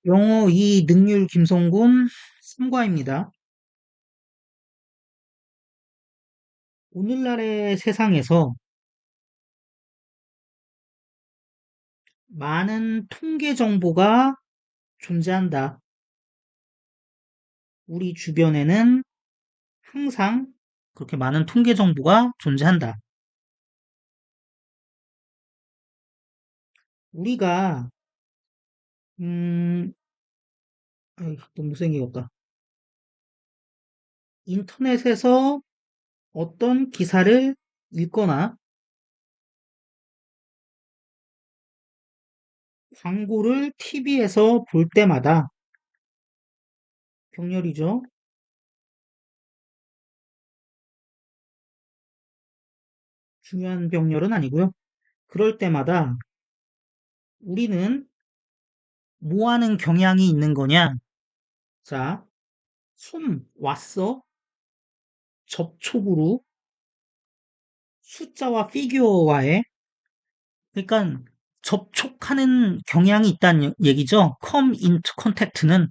영어 2 능률 김성곤 3과입니다. 오늘날의 세상에서 많은 통계 정보가 존재한다. 우리 주변에는 항상 그렇게 많은 통계 정보가 존재한다. 우리가 음, 너무 못생기겠다. 인터넷에서 어떤 기사를 읽거나 광고를 TV에서 볼 때마다 병렬이죠. 중요한 병렬은 아니고요. 그럴 때마다 우리는 뭐 하는 경향이 있는 거냐? 자, 왔어? 접촉으로 숫자와 피규어와의 그러니까 접촉하는 경향이 있다는 얘기죠. come into contact는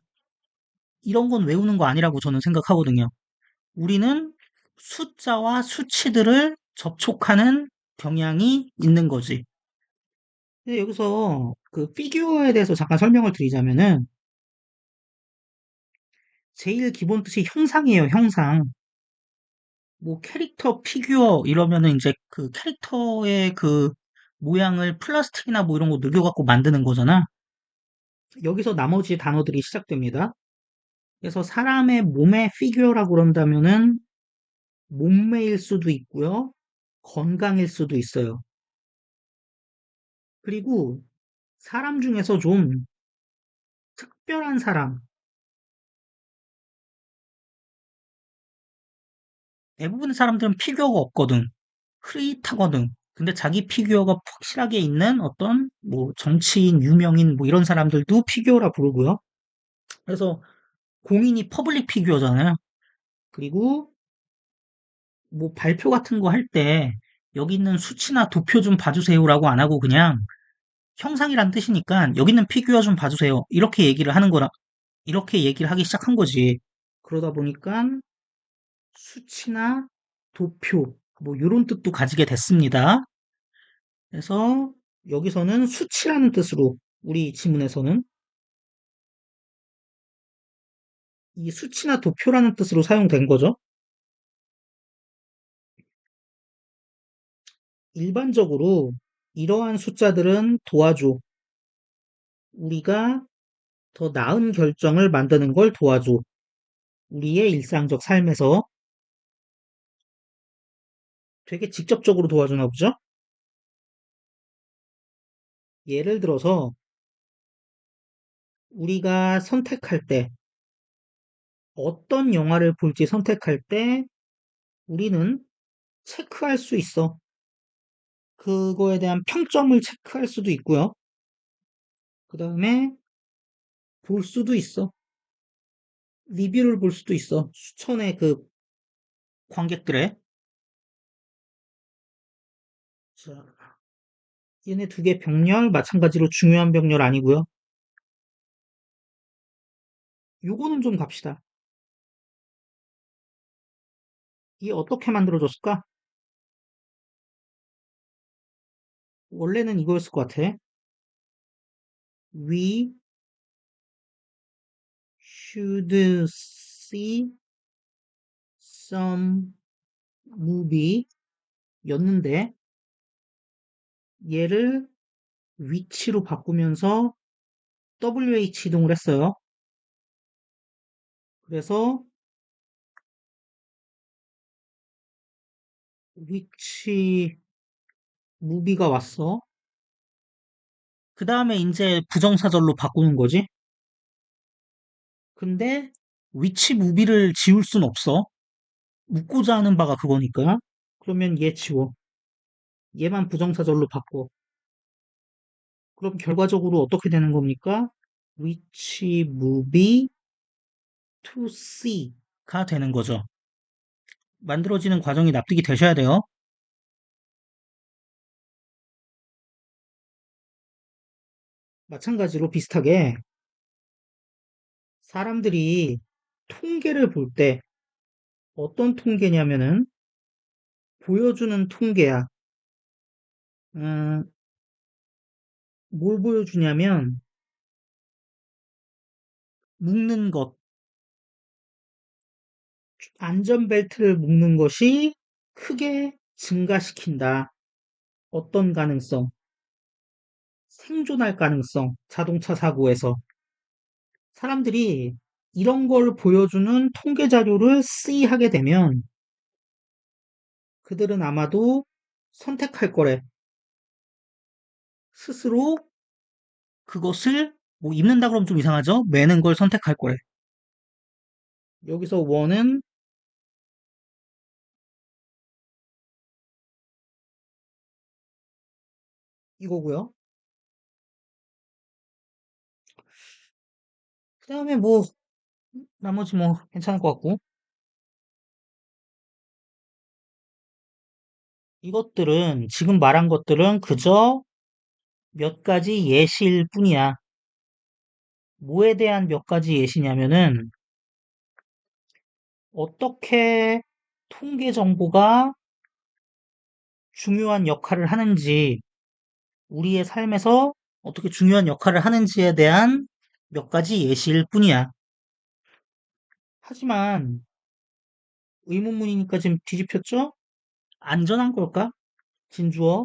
이런 건 외우는 거 아니라고 저는 생각하거든요. 우리는 숫자와 수치들을 접촉하는 경향이 있는 거지. 근데 여기서 그 피규어에 대해서 잠깐 설명을 드리자면은 제일 기본 뜻이 형상이에요, 형상. 뭐 캐릭터 피규어 이러면은 이제 그 캐릭터의 그 모양을 플라스틱이나 뭐 이런 거 녹여갖고 만드는 거잖아. 여기서 나머지 단어들이 시작됩니다. 그래서 사람의 몸의 피규어라고 그런다면은 몸매일 수도 있고요. 건강일 수도 있어요. 그리고 사람 중에서 좀 특별한 사람, 대부분의 사람들은 피규어가 없거든. 흐릿하거든. 근데 자기 피규어가 확실하게 있는 어떤 뭐 정치인, 유명인 뭐 이런 사람들도 피규어라 부르고요. 그래서 공인이 퍼블릭 피규어잖아요. 그리고 뭐 발표 같은 거 할 때 여기 있는 수치나 도표 좀 봐주세요라고 안 하고 그냥 형상이란 뜻이니까 여기 있는 피규어 좀 봐주세요. 이렇게 얘기를 하는 거라, 이렇게 얘기를 하기 시작한 거지. 그러다 보니까 수치나 도표, 뭐 이런 뜻도 가지게 됐습니다. 그래서 여기서는 수치라는 뜻으로 우리 지문에서는 이 수치나 도표라는 뜻으로 사용된 거죠. 일반적으로 이러한 숫자들은 도와줘. 우리가 더 나은 결정을 만드는 걸 도와줘. 우리의 일상적 삶에서 되게 직접적으로 도와주나 보죠? 예를 들어서 우리가 선택할 때 어떤 영화를 볼지 선택할 때 우리는 체크할 수 있어. 그거에 대한 평점을 체크할 수도 있고요. 그 다음에 볼 수도 있어. 리뷰를 볼 수도 있어. 수천의 그 관객들의. 자, 얘네 두 개 병렬 마찬가지로 중요한 병렬 아니고요. 요거는 좀 갑시다. 이게 어떻게 만들어졌을까? 원래는 이거였을 것 같아. We should see some movie 였는데 얘를 위치로 바꾸면서 WH 이동을 했어요. 그래서 위치 무비가 왔어. 그 다음에 이제 부정사절로 바꾸는 거지. 근데 위치 무비를 지울 순 없어. 묻고자 하는 바가 그거니까. 그러면 얘 지워. 얘만 부정사절로 바꿔. 그럼 결과적으로 어떻게 되는 겁니까? which movie to see가 되는 거죠. 만들어지는 과정이 납득이 되셔야 돼요. 마찬가지로 비슷하게 사람들이 통계를 볼 때 어떤 통계냐면은 보여주는 통계야. 음, 뭘 보여주냐면 묶는 것, 안전벨트를 묶는 것이 크게 증가시킨다. 어떤 가능성? 생존할 가능성, 자동차 사고에서. 사람들이 이런 걸 보여주는 통계 자료를 하게 되면 그들은 아마도 선택할 거래. 스스로 그것을 뭐 입는다 그러면 좀 이상하죠? 매는 걸 선택할 거래. 여기서 원은 이거고요. 그 다음에 뭐 나머지 뭐 괜찮을 것 같고 이것들은 지금 말한 것들은 그저 몇 가지 예시일 뿐이야. 뭐에 대한 몇 가지 예시냐면은 어떻게 통계 정보가 중요한 역할을 하는지, 우리의 삶에서 어떻게 중요한 역할을 하는지에 대한 몇 가지 예시일 뿐이야. 하지만 의문문이니까 지금 뒤집혔죠? 안전한 걸까? 진주어.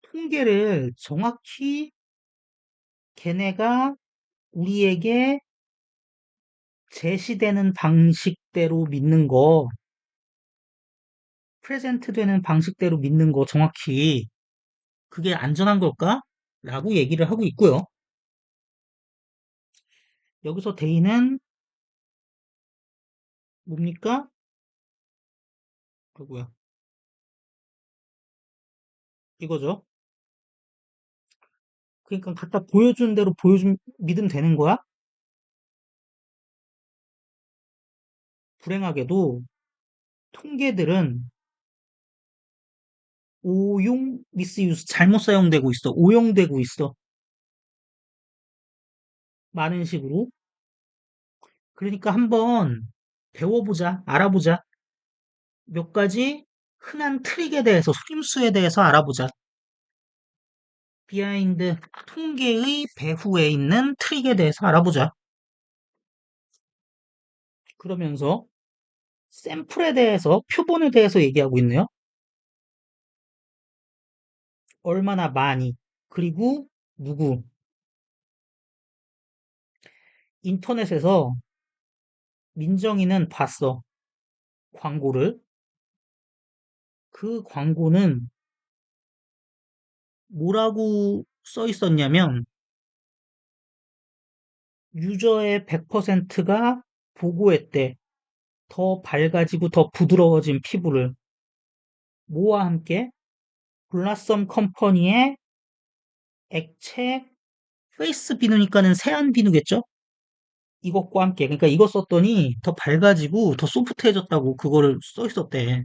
통계를 정확히 걔네가 우리에게 제시되는 방식대로 믿는 거, 프레젠트 되는 방식대로 믿는 거 정확히 그게 안전한 걸까? 라고 얘기를 하고 있고요. 여기서 대의는 뭡니까? 그거야. 이거죠. 그러니까 갖다 보여주는 대로 믿으면 되는 거야? 불행하게도 통계들은 오용, 미스유스, 잘못 사용되고 있어. 오용되고 있어. 많은 식으로. 그러니까 한번 배워보자. 알아보자. 몇 가지 흔한 트릭에 대해서, 속임수에 대해서 알아보자. 비하인드, 통계의 배후에 있는 트릭에 대해서 알아보자. 그러면서 샘플에 대해서, 표본에 대해서 얘기하고 있네요. 얼마나 많이, 그리고 누구. 인터넷에서 민정이는 봤어. 광고를. 그 광고는 뭐라고 써 있었냐면, 유저의 100%가 보고했대. 더 밝아지고 더 부드러워진 피부를. 뭐와 함께? 블라썸 컴퍼니의 액체 페이스 비누니까는 세안 비누겠죠? 이것과 함께. 그러니까 이거 썼더니 더 밝아지고 더 소프트해졌다고 그거를 써 있었대.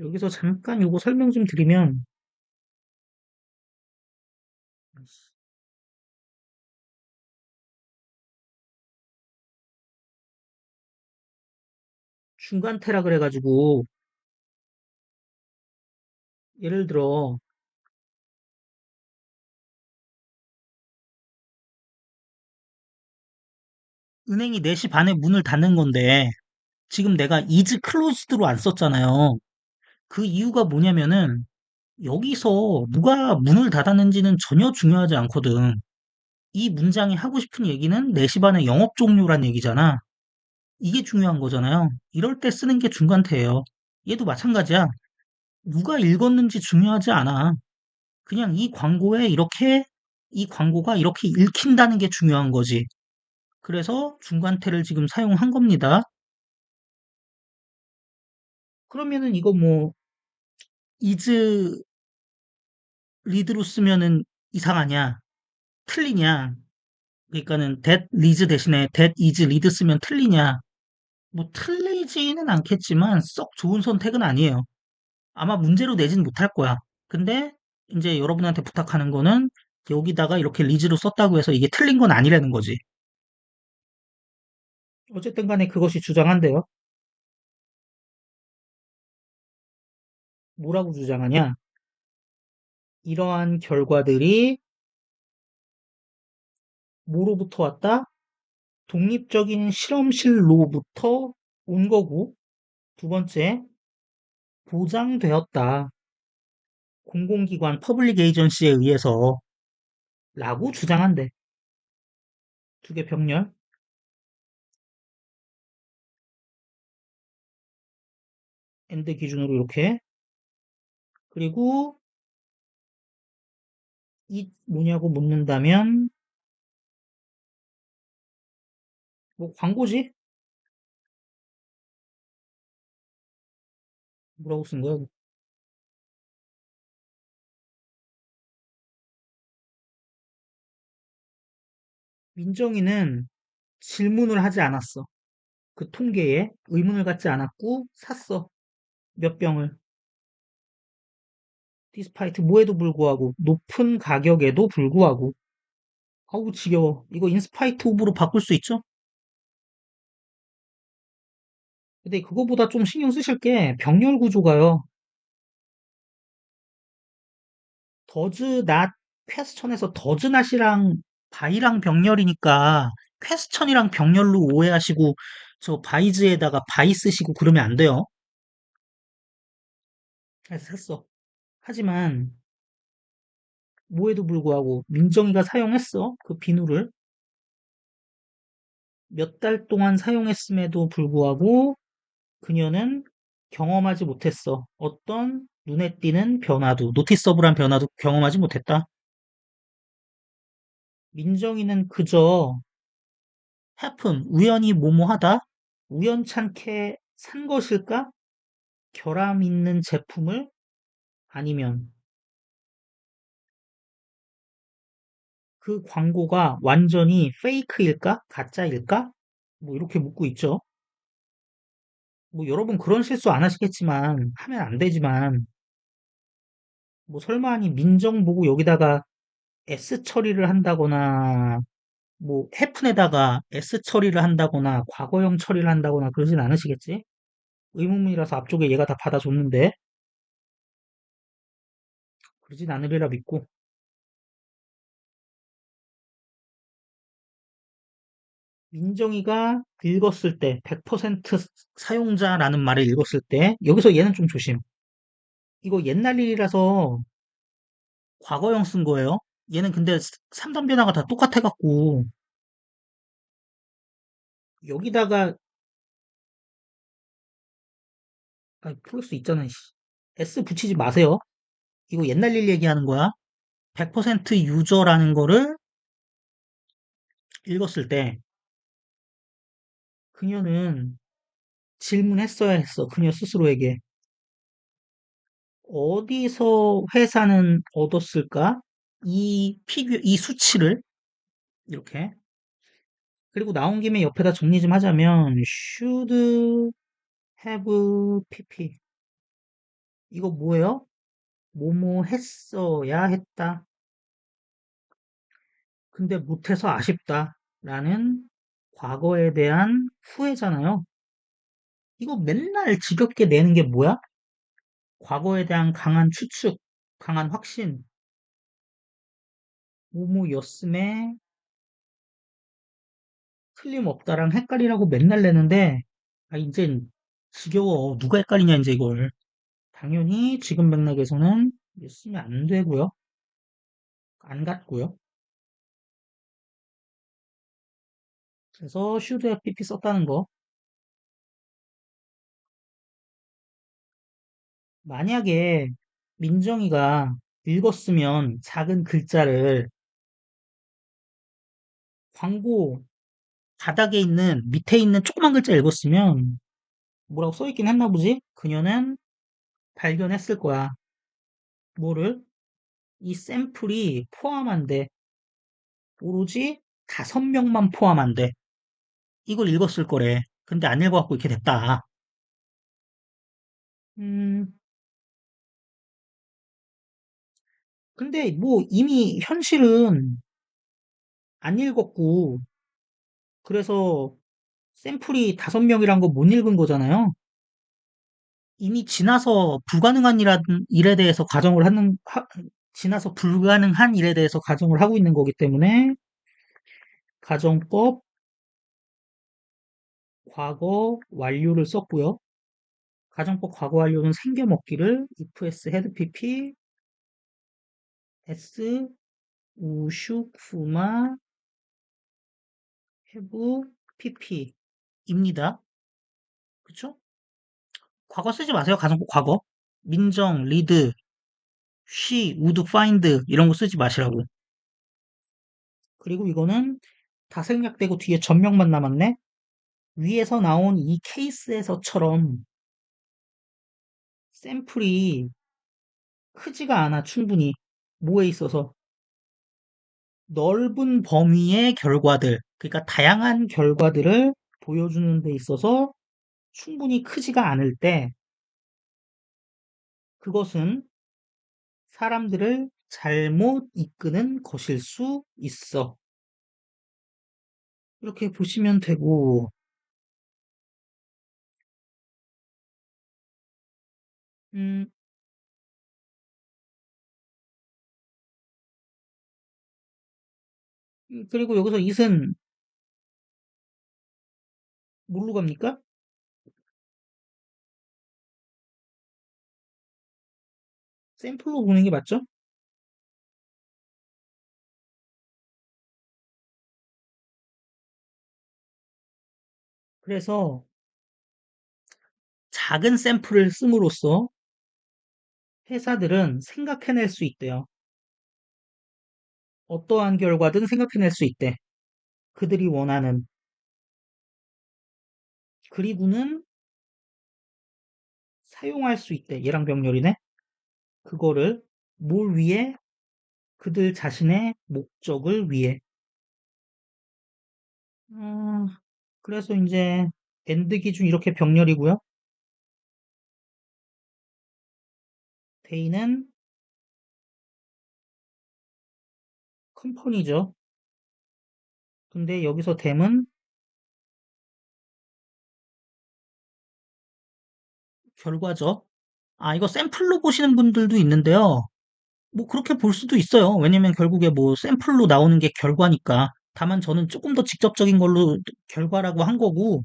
여기서 잠깐 요거 설명 좀 드리면, 중간태라 그래가지고, 예를 들어, 은행이 4시 반에 문을 닫는 건데, 지금 내가 is closed로 안 썼잖아요. 그 이유가 뭐냐면은, 여기서 누가 문을 닫았는지는 전혀 중요하지 않거든. 이 문장이 하고 싶은 얘기는 4시 반에 영업 종료란 얘기잖아. 이게 중요한 거잖아요. 이럴 때 쓰는 게 중간태예요. 얘도 마찬가지야. 누가 읽었는지 중요하지 않아. 그냥 이 광고가 이렇게 읽힌다는 게 중요한 거지. 그래서 중간태를 지금 사용한 겁니다. 그러면은 이거 뭐, is read로 쓰면은 이상하냐? 틀리냐? 그러니까는 that reads 대신에 that is read 쓰면 틀리냐? 뭐 틀리지는 않겠지만 썩 좋은 선택은 아니에요. 아마 문제로 내진 못할 거야. 근데 이제 여러분한테 부탁하는 거는 여기다가 이렇게 리즈로 썼다고 해서 이게 틀린 건 아니라는 거지. 어쨌든 간에 그것이 주장한대요. 뭐라고 주장하냐? 이러한 결과들이 뭐로부터 왔다? 독립적인 실험실로부터 온 거고, 두 번째, 보장되었다. 공공기관 퍼블릭 에이전시에 의해서 라고 주장한대. 두 개 병렬. 엔드 기준으로 이렇게. 그리고 이 뭐냐고 묻는다면 뭐 광고지? 뭐라고 쓴 거야? 민정이는 질문을 하지 않았어. 그 통계에 의문을 갖지 않았고 샀어. 몇 병을. 디스파이트 뭐에도 불구하고 높은 가격에도 불구하고 아우 지겨워. 이거 인스파이트 오브로 바꿀 수 있죠? 근데 그거보다 좀 신경 쓰실 게 병렬 구조가요. 더즈 낫 퀘스천에서 더즈 낫이랑 바이랑 병렬이니까 퀘스천이랑 병렬로 오해하시고 저 바이즈에다가 바이 쓰시고 그러면 안 돼요. 그래서 샀어. 하지만 뭐에도 불구하고 민정이가 사용했어. 그 비누를 몇 달 동안 사용했음에도 불구하고 그녀는 경험하지 못했어. 어떤 눈에 띄는 변화도, 노티서블한 변화도 경험하지 못했다. 민정이는 그저 happen, 우연히 뭐뭐하다, 우연찮게 산 것일까? 결함 있는 제품을 아니면 그 광고가 완전히 페이크일까? 가짜일까? 뭐 이렇게 묻고 있죠. 뭐 여러분 그런 실수 안 하시겠지만 하면 안 되지만 뭐 설마하니 민정 보고 여기다가 S 처리를 한다거나 뭐 해픈에다가 S 처리를 한다거나 과거형 처리를 한다거나 그러진 않으시겠지? 의문문이라서 앞쪽에 얘가 다 받아줬는데 그러진 않으리라 믿고 민정이가 읽었을 때 100% 사용자라는 말을 읽었을 때 여기서 얘는 좀 조심. 이거 옛날 일이라서 과거형 쓴 거예요. 얘는 근데 3단 변화가 다 똑같아갖고 여기다가 플러스 있잖아. 씨. S 붙이지 마세요. 이거 옛날 일 얘기하는 거야. 100% 유저라는 거를 읽었을 때 그녀는 질문했어야 했어. 그녀 스스로에게. 어디서 회사는 얻었을까? 이 수치를 이렇게. 그리고 나온 김에 옆에다 정리 좀 하자면 should have pp. 이거 뭐예요? 뭐뭐 했어야 했다. 근데 못해서 아쉽다. 라는 과거에 대한 후회잖아요. 이거 맨날 지겹게 내는 게 뭐야? 과거에 대한 강한 추측, 강한 확신, 뭐뭐였음에 틀림없다랑 헷갈리라고 맨날 내는데, 이젠 지겨워. 누가 헷갈리냐, 이제 이걸. 당연히 지금 맥락에서는 쓰면 안 되고요. 안 같고요. 그래서 should have pp 썼다는 거. 만약에 민정이가 읽었으면 작은 글자를 광고 바닥에 있는 밑에 있는 조그만 글자 읽었으면 뭐라고 써 있긴 했나 보지? 그녀는 발견했을 거야. 뭐를? 이 샘플이 포함한데 오로지 5명만 포함한데 이걸 읽었을 거래. 근데 안 읽어갖고 이렇게 됐다. 음, 근데 뭐 이미 현실은 안 읽었고, 그래서 샘플이 5명이란 거 못 읽은 거잖아요. 이미 지나서 불가능한 일에 대해서 지나서 불가능한 일에 대해서 가정을 하고 있는 거기 때문에 가정법 과거 완료를 썼고요. 가정법 과거 완료는 생겨먹기를 if s had pp s 우슈 쿠마 have pp입니다. 그쵸? 과거 쓰지 마세요. 가정법 과거. 민정, 리드, she, would find 이런 거 쓰지 마시라고요. 그리고 이거는 다 생략되고 뒤에 전명만 남았네. 위에서 나온 이 케이스에서처럼 샘플이 크지가 않아, 충분히. 뭐에 있어서? 넓은 범위의 결과들, 그러니까 다양한 결과들을 보여주는 데 있어서 충분히 크지가 않을 때, 그것은 사람들을 잘못 이끄는 것일 수 있어. 이렇게 보시면 되고, 음, 그리고 여기서 it은 뭘로 갑니까? 샘플로 보는 게 맞죠? 그래서 작은 샘플을 씀으로써 회사들은 생각해낼 수 있대요. 어떠한 결과든 생각해낼 수 있대. 그들이 원하는. 그리고는 사용할 수 있대. 얘랑 병렬이네. 그거를 뭘 위해? 그들 자신의 목적을 위해. 음, 그래서 이제 엔드 기준 이렇게 병렬이고요. 데이는 컴퍼니죠. 근데 여기서 댐은 결과죠. 아, 이거 샘플로 보시는 분들도 있는데요. 뭐 그렇게 볼 수도 있어요. 왜냐면 결국에 뭐 샘플로 나오는 게 결과니까. 다만 저는 조금 더 직접적인 걸로 결과라고 한 거고,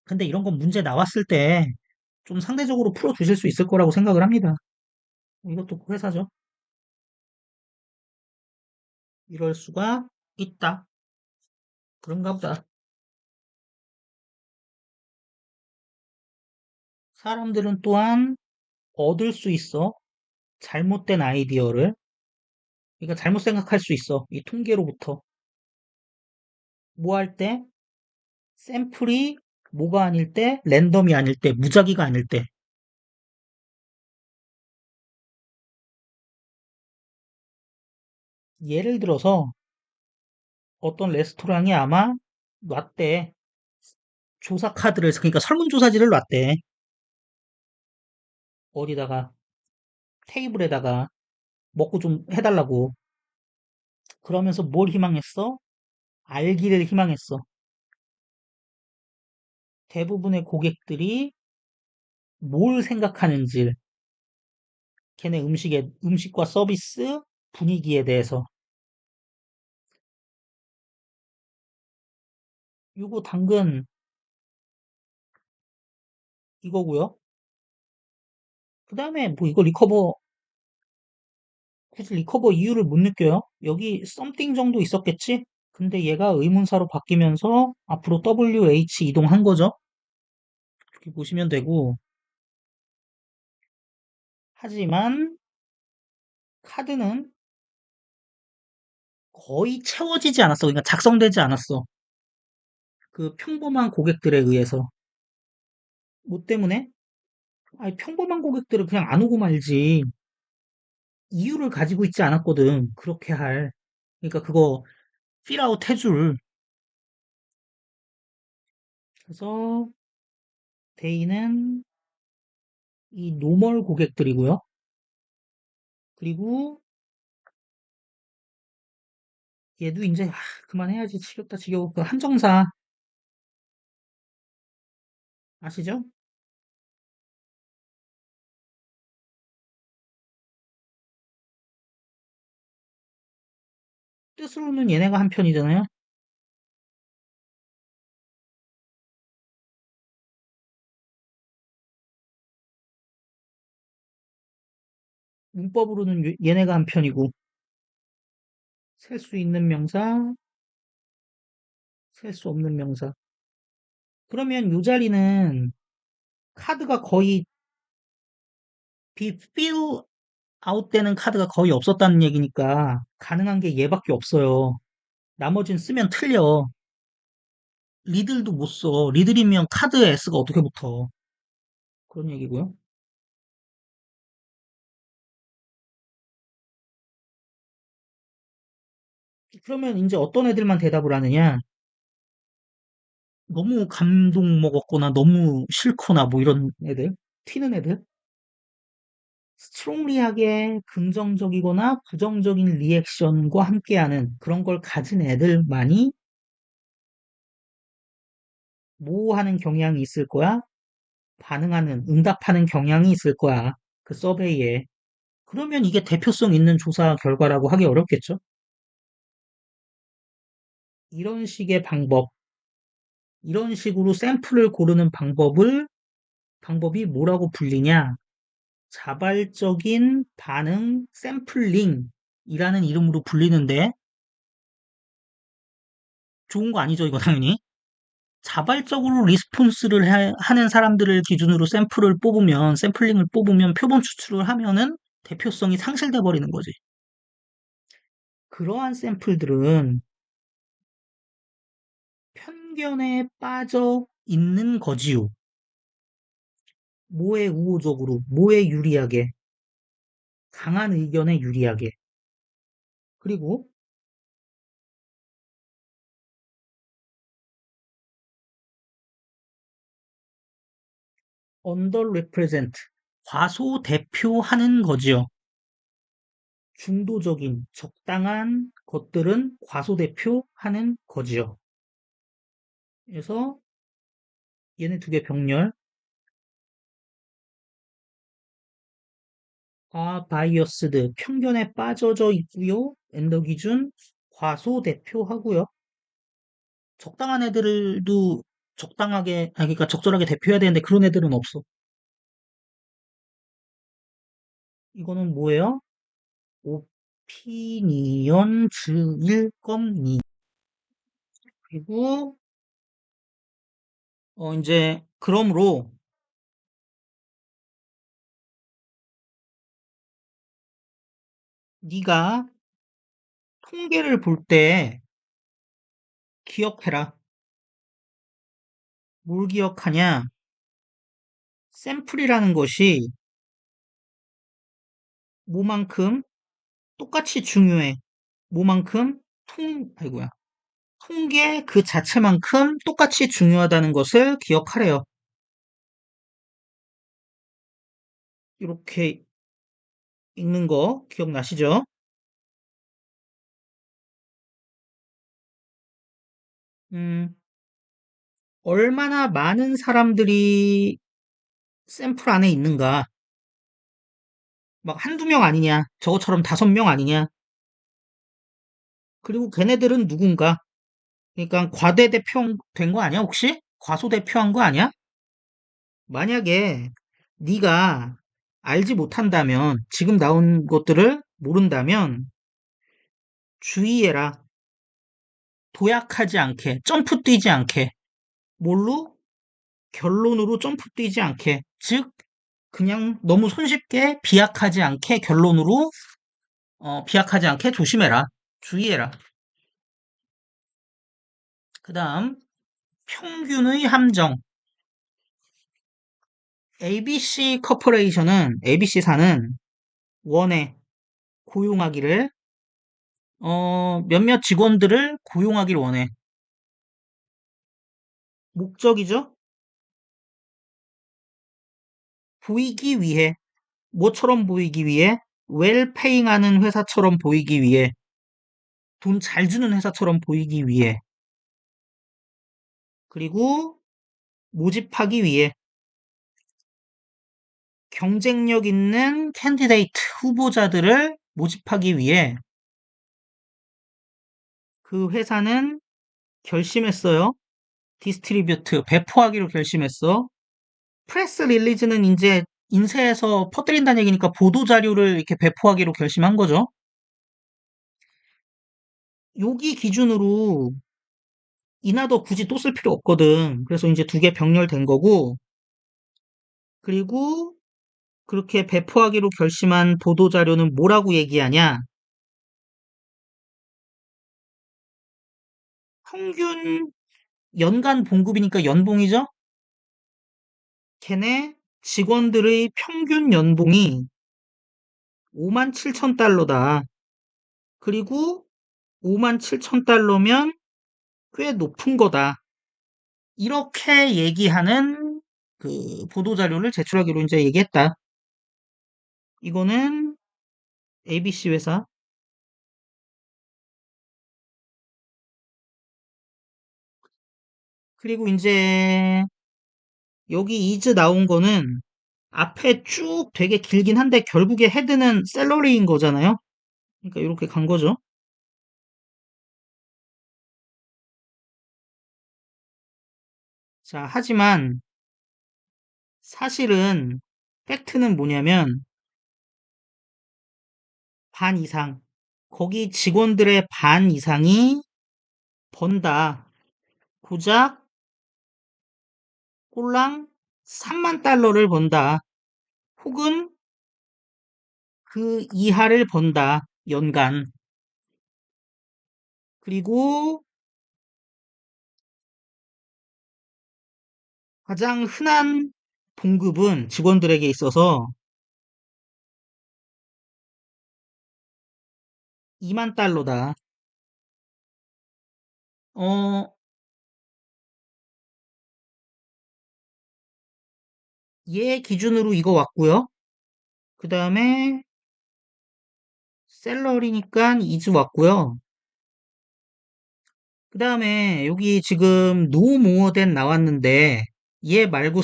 근데 이런 건 문제 나왔을 때 좀 상대적으로 풀어주실 수 있을 거라고 생각을 합니다. 이것도 회사죠. 이럴 수가 있다. 그런가 보다. 사람들은 또한 얻을 수 있어. 잘못된 아이디어를. 그러니까 잘못 생각할 수 있어. 이 통계로부터. 뭐 할 때? 샘플이 뭐가 아닐 때? 랜덤이 아닐 때, 무작위가 아닐 때. 예를 들어서 어떤 레스토랑이 아마 놨대. 조사 카드를, 그러니까 설문조사지를 놨대. 어디다가, 테이블에다가 먹고 좀 해달라고. 그러면서 뭘 희망했어? 알기를 희망했어. 대부분의 고객들이 뭘 생각하는지, 걔네 음식과 서비스, 분위기에 대해서. 요거 당근 이거고요. 그 다음에 뭐 이거 굳이 리커버 이유를 못 느껴요. 여기 something 정도 있었겠지? 근데 얘가 의문사로 바뀌면서 앞으로 WH 이동한 거죠. 이렇게 보시면 되고, 하지만 카드는 거의 채워지지 않았어. 그러니까 작성되지 않았어. 그 평범한 고객들에 의해서. 뭐 때문에? 아니, 평범한 고객들은 그냥 안 오고 말지. 이유를 가지고 있지 않았거든. 그렇게 할. 그러니까 그거 필아웃 해줄. 그래서 데이는 이 노멀 고객들이고요. 그리고 얘도 이제 그만해야지. 지겹다 지겨워. 그 한정사 아시죠? 뜻으로는 얘네가 한 편이잖아요. 문법으로는 얘네가 한 편이고 셀 수 있는 명사, 셀 수 없는 명사. 그러면 요 자리는 카드가 거의 fill 아웃되는 카드가 거의 없었다는 얘기니까 가능한 게 얘밖에 없어요. 나머지는 쓰면 틀려. 리들도 못 써. 리들이면 카드 S가 어떻게 붙어. 그런 얘기고요. 그러면 이제 어떤 애들만 대답을 하느냐? 너무 감동 먹었거나 너무 싫거나 뭐 이런 애들? 튀는 애들? 스트롱리하게 긍정적이거나 부정적인 리액션과 함께하는 그런 걸 가진 애들만이 뭐 하는 경향이 있을 거야? 반응하는, 응답하는 경향이 있을 거야. 그 서베이에. 그러면 이게 대표성 있는 조사 결과라고 하기 어렵겠죠? 이런 식의 방법, 이런 식으로 샘플을 고르는 방법이 뭐라고 불리냐? 자발적인 반응 샘플링이라는 이름으로 불리는데 좋은 거 아니죠, 이거 당연히. 자발적으로 리스폰스를 하는 사람들을 기준으로 샘플링을 뽑으면 표본 추출을 하면은 대표성이 상실돼 버리는 거지. 그러한 샘플들은 편견에 빠져 있는 거지요. 뭐에 우호적으로, 뭐에 유리하게, 강한 의견에 유리하게. 그리고 underrepresent, 과소대표하는 거지요. 중도적인, 적당한 것들은 과소대표하는 거지요. 그래서 얘네 두 개 병렬, 바이어스드, 편견에 빠져져 있고요. 엔더 기준, 과소대표하고요. 적당한 애들도 그러니까 적절하게 대표해야 되는데 그런 애들은 없어. 이거는 뭐예요? 오피니언즈일 겁니다. 그리고 이제 그러므로 네가 통계를 볼 때 기억해라. 뭘 기억하냐? 샘플이라는 것이 뭐만큼 똑같이 중요해. 뭐만큼 아이고야. 통계 그 자체만큼 똑같이 중요하다는 것을 기억하래요. 이렇게 읽는 거 기억나시죠? 음, 얼마나 많은 사람들이 샘플 안에 있는가? 막 한두 명 아니냐? 저것처럼 5명 아니냐? 그리고 걔네들은 누군가? 그러니까 과대대표된 거 아니야, 혹시? 과소대표한 거 아니야? 만약에 네가 알지 못한다면, 지금 나온 것들을 모른다면 주의해라. 도약하지 않게, 점프 뛰지 않게. 뭘로? 결론으로 점프 뛰지 않게. 즉, 그냥 너무 손쉽게 비약하지 않게 조심해라. 주의해라. 그 다음, 평균의 함정. ABC사는 원해 고용하기를, 몇몇 직원들을 고용하기를 원해. 목적이죠? 보이기 위해. 뭐처럼 보이기 위해? 웰페잉하는 회사처럼 보이기 위해. 돈 잘 주는 회사처럼 보이기 위해, 그리고 모집하기 위해, 경쟁력 있는 캔디데이트 후보자들을 모집하기 위해 그 회사는 결심했어요. 디스트리뷰트, 배포하기로 결심했어. 프레스 릴리즈는 이제 인쇄해서 퍼뜨린다는 얘기니까 보도자료를 이렇게 배포하기로 결심한 거죠. 여기 기준으로 인하더 굳이 또 쓸 필요 없거든. 그래서 이제 두 개 병렬된 거고, 그리고 그렇게 배포하기로 결심한 보도자료는 뭐라고 얘기하냐? 평균 연간 봉급이니까 연봉이죠? 걔네 직원들의 평균 연봉이 5만 7천 달러다. 그리고 5만 7천 달러면 꽤 높은 거다. 이렇게 얘기하는 그 보도자료를 제출하기로 이제 얘기했다. 이거는 ABC 회사. 그리고 이제 여기 이즈 나온 거는 앞에 쭉 되게 길긴 한데 결국에 헤드는 셀러리인 거잖아요. 그러니까 이렇게 간 거죠. 자, 하지만 사실은 팩트는 뭐냐면 반 이상, 거기 직원들의 반 이상이 번다. 고작 꼴랑 3만 달러를 번다. 혹은 그 이하를 번다. 연간. 그리고 가장 흔한 봉급은 직원들에게 있어서 2만 달러다. 어, 얘 기준으로 이거 왔고요. 그 다음에 셀러리니까 이즈 왔고요. 그 다음에 여기 지금 노 모어 댄 나왔는데 얘 말고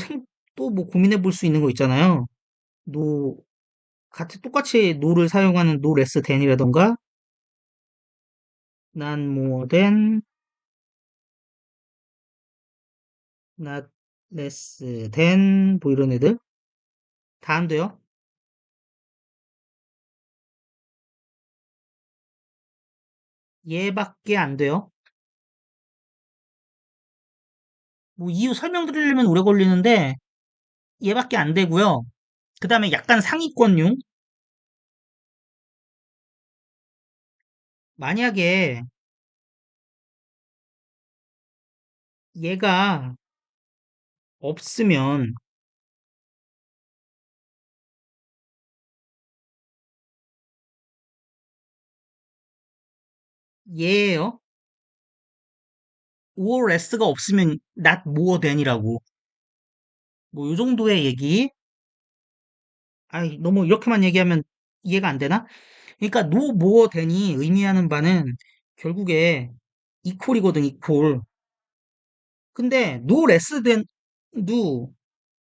또 뭐 고민해 볼 수 있는 거 있잖아요. 노 같이 똑같이 노를 사용하는 노 레스 댄이라던가 not more than, not less than 뭐 이런 애들 다 안 돼요. 얘밖에 안 돼요. 뭐 이유 설명드리려면 오래 걸리는데 얘밖에 안 되고요. 그 다음에 약간 상위권용. 만약에 얘가 없으면 얘예요. or s가 없으면 not more than이라고. 뭐 요 정도의 얘기. 아이, 너무 이렇게만 얘기하면 이해가 안 되나? 그러니까 no more than이 의미하는 바는 결국에 equal이거든, equal. 근데 no less than도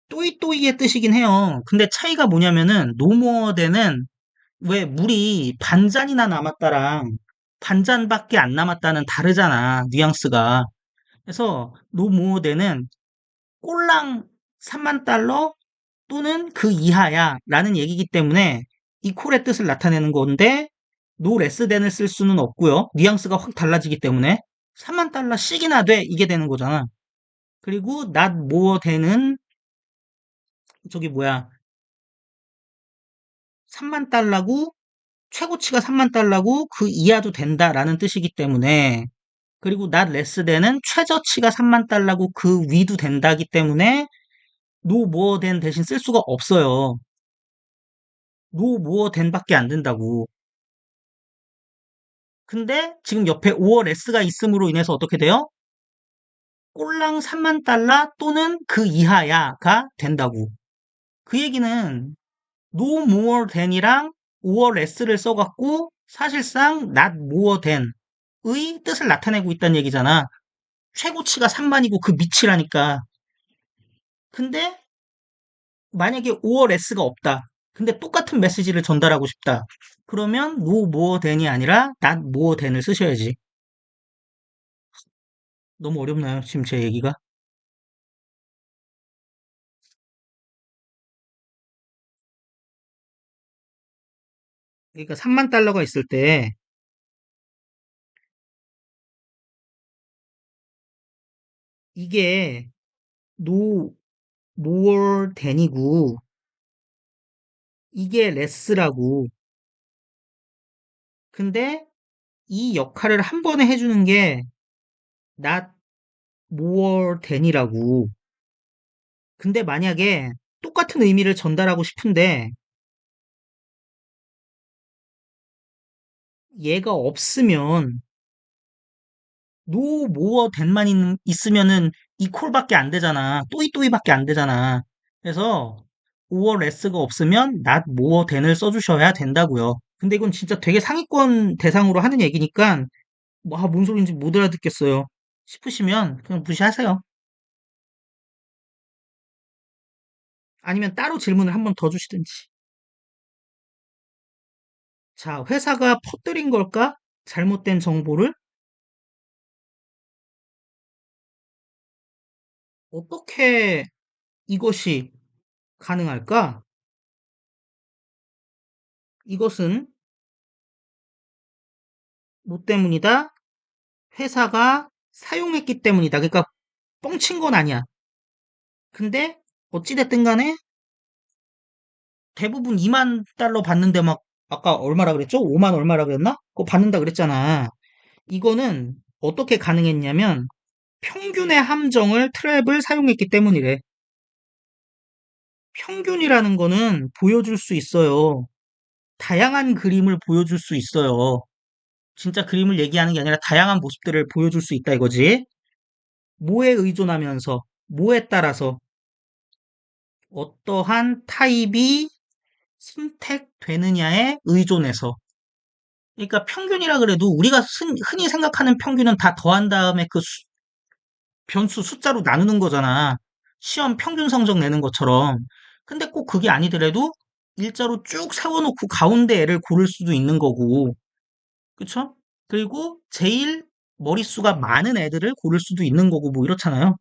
또이또이의 뜻이긴 해요. 근데 차이가 뭐냐면은 no more than은 왜 물이 반잔이나 남았다랑 반잔밖에 안 남았다는 다르잖아, 뉘앙스가. 그래서 no more than은 꼴랑 3만 달러 또는 그 이하야 라는 얘기이기 때문에 이퀄의 뜻을 나타내는 건데 no less than을 쓸 수는 없고요. 뉘앙스가 확 달라지기 때문에 3만 달러씩이나 돼 이게 되는 거잖아. 그리고 not more than은 저기 뭐야 3만 달러고 최고치가 3만 달러고 그 이하도 된다라는 뜻이기 때문에 그리고 not less than은 최저치가 3만 달러고 그 위도 된다기 때문에 no more than 대신 쓸 수가 없어요. no more than밖에 안 된다고. 근데 지금 옆에 or s가 있음으로 인해서 어떻게 돼요? 꼴랑 3만 달러 또는 그 이하야가 된다고. 그 얘기는 no more than이랑 or s를 써갖고 사실상 not more than 뜻을 나타내고 있다는 얘기잖아. 최고치가 3만이고 그 밑이라니까. 근데 만약에 5월 S가 없다. 근데 똑같은 메시지를 전달하고 싶다. 그러면 no more than이 아니라 not more than을 쓰셔야지. 너무 어렵나요? 지금 제 얘기가? 그러니까 3만 달러가 있을 때 이게 no more than이고 이게 less라고. 근데 이 역할을 한 번에 해주는 게 not more than이라고. 근데 만약에 똑같은 의미를 전달하고 싶은데 얘가 없으면 no more than만 있으면은 이 콜밖에 안 되잖아. 또이또이밖에 안 되잖아. 그래서 or less가 없으면 not more than을 써주셔야 된다고요. 근데 이건 진짜 되게 상위권 대상으로 하는 얘기니까 뭐, 뭔 소리인지 못 알아듣겠어요. 싶으시면 그냥 무시하세요. 아니면 따로 질문을 한 번 더 주시든지. 자, 회사가 퍼뜨린 걸까? 잘못된 정보를? 어떻게 이것이 가능할까? 이것은 뭐 때문이다? 회사가 사용했기 때문이다. 그러니까 뻥친 건 아니야. 근데 어찌됐든 간에 대부분 2만 달러 받는데 막 아까 얼마라 그랬죠? 5만 얼마라 그랬나? 그거 받는다 그랬잖아. 이거는 어떻게 가능했냐면 평균의 함정을 트랩을 사용했기 때문이래. 평균이라는 거는 보여줄 수 있어요. 다양한 그림을 보여줄 수 있어요. 진짜 그림을 얘기하는 게 아니라 다양한 모습들을 보여줄 수 있다 이거지. 뭐에 의존하면서, 뭐에 따라서 어떠한 타입이 선택되느냐에 의존해서. 그러니까 평균이라 그래도 우리가 흔히 생각하는 평균은 다 더한 다음에 그 변수 숫자로 나누는 거잖아. 시험 평균 성적 내는 것처럼. 근데 꼭 그게 아니더라도 일자로 쭉 세워놓고 가운데 애를 고를 수도 있는 거고. 그쵸? 그리고 제일 머릿수가 많은 애들을 고를 수도 있는 거고 뭐 이렇잖아요.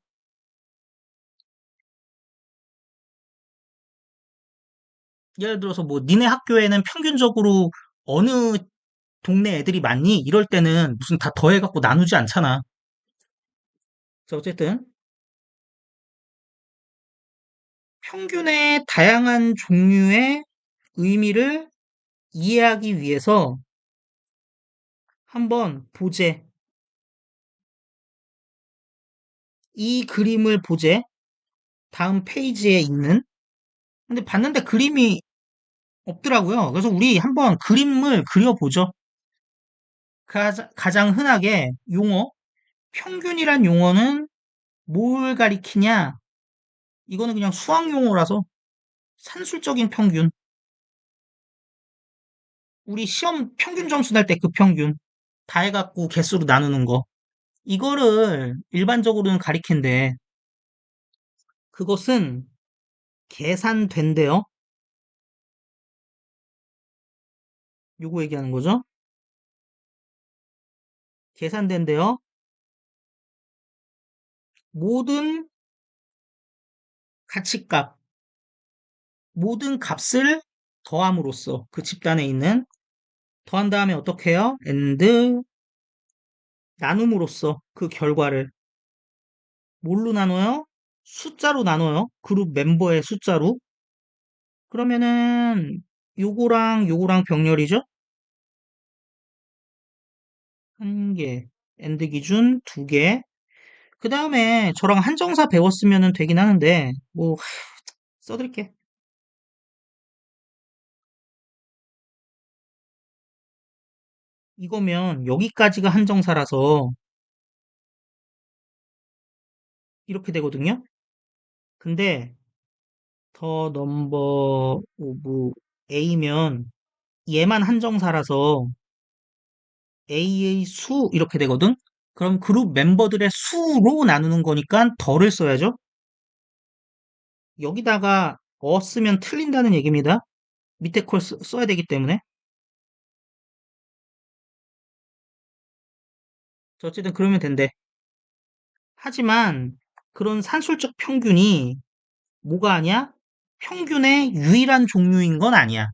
예를 들어서 뭐 니네 학교에는 평균적으로 어느 동네 애들이 많니? 이럴 때는 무슨 다 더해갖고 나누지 않잖아. 자, 어쨌든 평균의 다양한 종류의 의미를 이해하기 위해서 한번 보재. 이 그림을 보재. 다음 페이지에 있는. 근데 봤는데 그림이 없더라고요. 그래서 우리 한번 그림을 그려보죠. 가장 흔하게 용어, 평균이란 용어는 뭘 가리키냐? 이거는 그냥 수학 용어라서 산술적인 평균. 우리 시험 평균 점수 날 때 그 평균. 다 해갖고 개수로 나누는 거. 이거를 일반적으로는 가리킨대. 그것은 계산된대요. 요거 얘기하는 거죠. 계산된대요. 모든 가치값, 모든 값을 더함으로써 그 집단에 있는 더한 다음에 어떻게 해요? and 나눔으로써 그 결과를 뭘로 나눠요? 숫자로 나눠요. 그룹 멤버의 숫자로. 그러면은 요거랑 요거랑 병렬이죠? 한 개. and 기준 두 개. 그 다음에 저랑 한정사 배웠으면 되긴 하는데 뭐 써드릴게. 이거면 여기까지가 한정사라서 이렇게 되거든요. 근데 더 넘버 오브 A면 얘만 한정사라서 A의 수 이렇게 되거든. 그럼 그룹 멤버들의 수로 나누는 거니까 덜을 써야죠. 여기다가 쓰면 틀린다는 얘기입니다. 밑에 걸 써야 되기 때문에. 어쨌든 그러면 된대. 하지만 그런 산술적 평균이 뭐가 아니야? 평균의 유일한 종류인 건 아니야.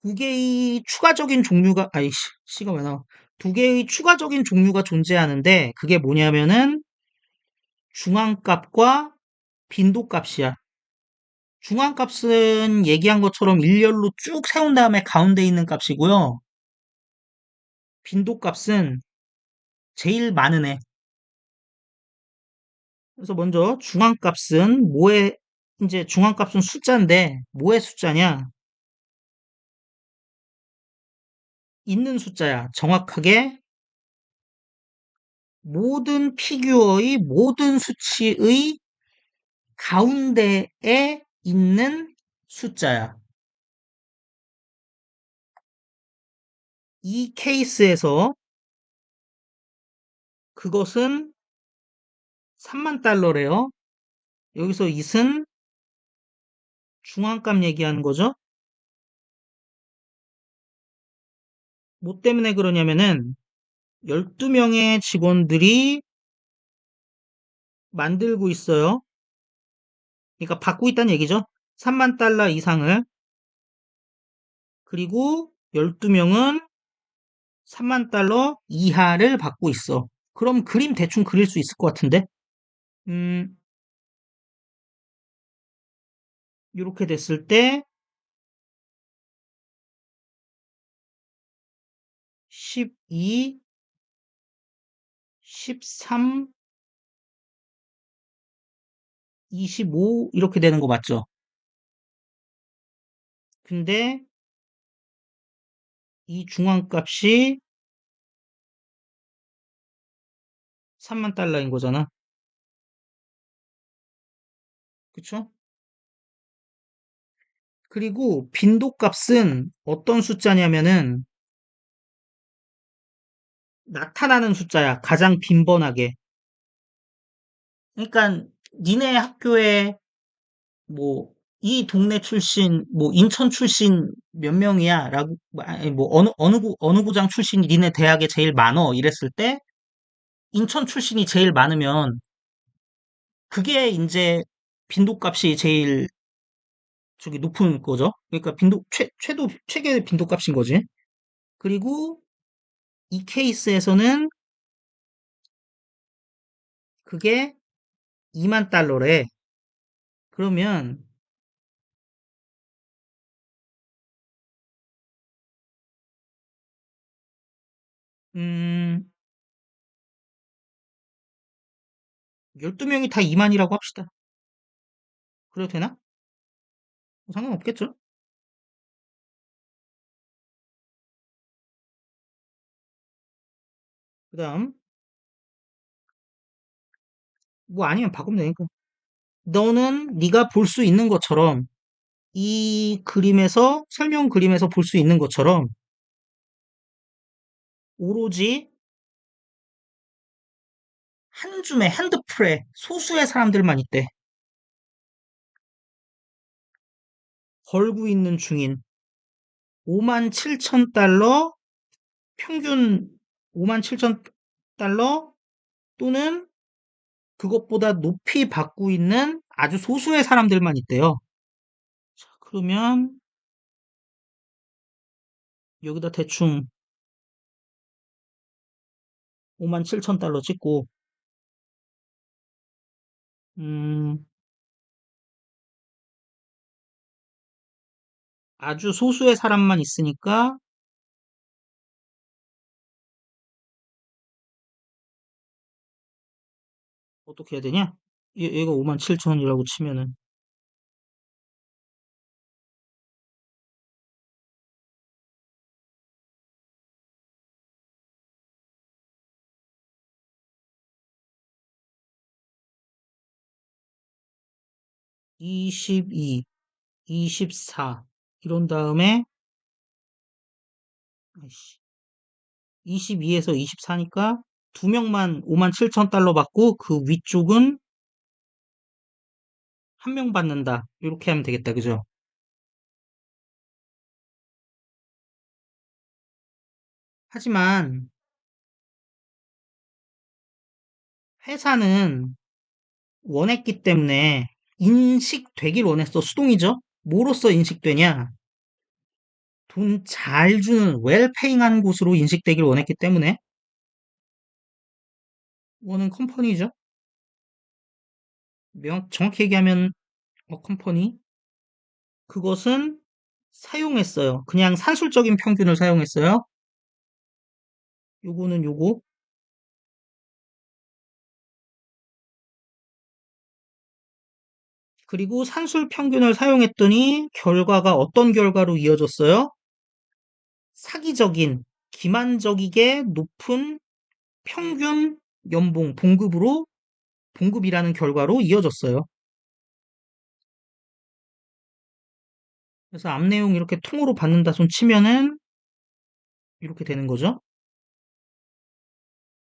두 개의 추가적인 종류가, 아이씨, 시가 왜 나와? 두 개의 추가적인 종류가 존재하는데, 그게 뭐냐면은 중앙값과 빈도값이야. 중앙값은 얘기한 것처럼 일렬로 쭉 세운 다음에 가운데 있는 값이고요. 빈도값은 제일 많은 애. 그래서 먼저 중앙값은 뭐의, 이제 중앙값은 숫자인데, 뭐의 숫자냐? 있는 숫자야. 정확하게 모든 피규어의 모든 수치의 가운데에 있는 숫자야. 이 케이스에서 그것은 3만 달러래요. 여기서 it은 중앙값 얘기하는 거죠. 뭐 때문에 그러냐면은 12명의 직원들이 만들고 있어요. 그러니까 받고 있다는 얘기죠. 3만 달러 이상을. 그리고 12명은 3만 달러 이하를 받고 있어. 그럼 그림 대충 그릴 수 있을 것 같은데? 음, 이렇게 됐을 때 12, 13, 25 이렇게 되는 거 맞죠? 근데 이 중앙값이 3만 달러인 거잖아. 그쵸? 그리고 빈도값은 어떤 숫자냐면은 나타나는 숫자야. 가장 빈번하게. 그러니까 니네 학교에 뭐 이 동네 출신, 뭐 인천 출신 몇 명이야? 라고 아니, 뭐 어느 고장 출신이 니네 대학에 제일 많어? 이랬을 때 인천 출신이 제일 많으면 그게 이제 빈도값이 제일 저기 높은 거죠. 그러니까 최고의 빈도값인 거지. 그리고 이 케이스에서는 그게 2만 달러래. 그러면, 12명이 다 2만이라고 합시다. 그래도 되나? 뭐 상관없겠죠? 그 다음, 뭐 아니면 바꾸면 되니까. 너는 네가 볼 수 있는 것처럼 이 그림에서, 설명 그림에서 볼 수 있는 것처럼 오로지 한 줌의 핸드풀에 소수의 사람들만 있대. 걸고 있는 중인 5만 7천 달러, 평균 5만 7천 달러 또는 그것보다 높이 받고 있는 아주 소수의 사람들만 있대요. 자, 그러면 여기다 대충 5만 7천 달러 찍고, 음, 아주 소수의 사람만 있으니까 어떻게 해야 되냐? 얘가 5만 7천이라고 치면은 22. 24. 이런 다음에, 22에서 24니까 두 명만 57,000달러 받고 그 위쪽은 한 명 받는다. 이렇게 하면 되겠다. 그죠? 하지만 회사는 원했기 때문에 인식되길 원했어. 수동이죠? 뭐로써 인식되냐? 돈 잘 주는 웰페잉한 곳으로 인식되길 원했기 때문에 원은 컴퍼니죠. 정확히 얘기하면 컴퍼니 그것은 사용했어요. 그냥 산술적인 평균을 사용했어요. 요거는 요거. 그리고 산술 평균을 사용했더니 결과가 어떤 결과로 이어졌어요? 사기적인, 기만적이게 높은 평균 연봉 봉급이라는 결과로 이어졌어요. 그래서 앞 내용 이렇게 통으로 받는다 손 치면은 이렇게 되는 거죠.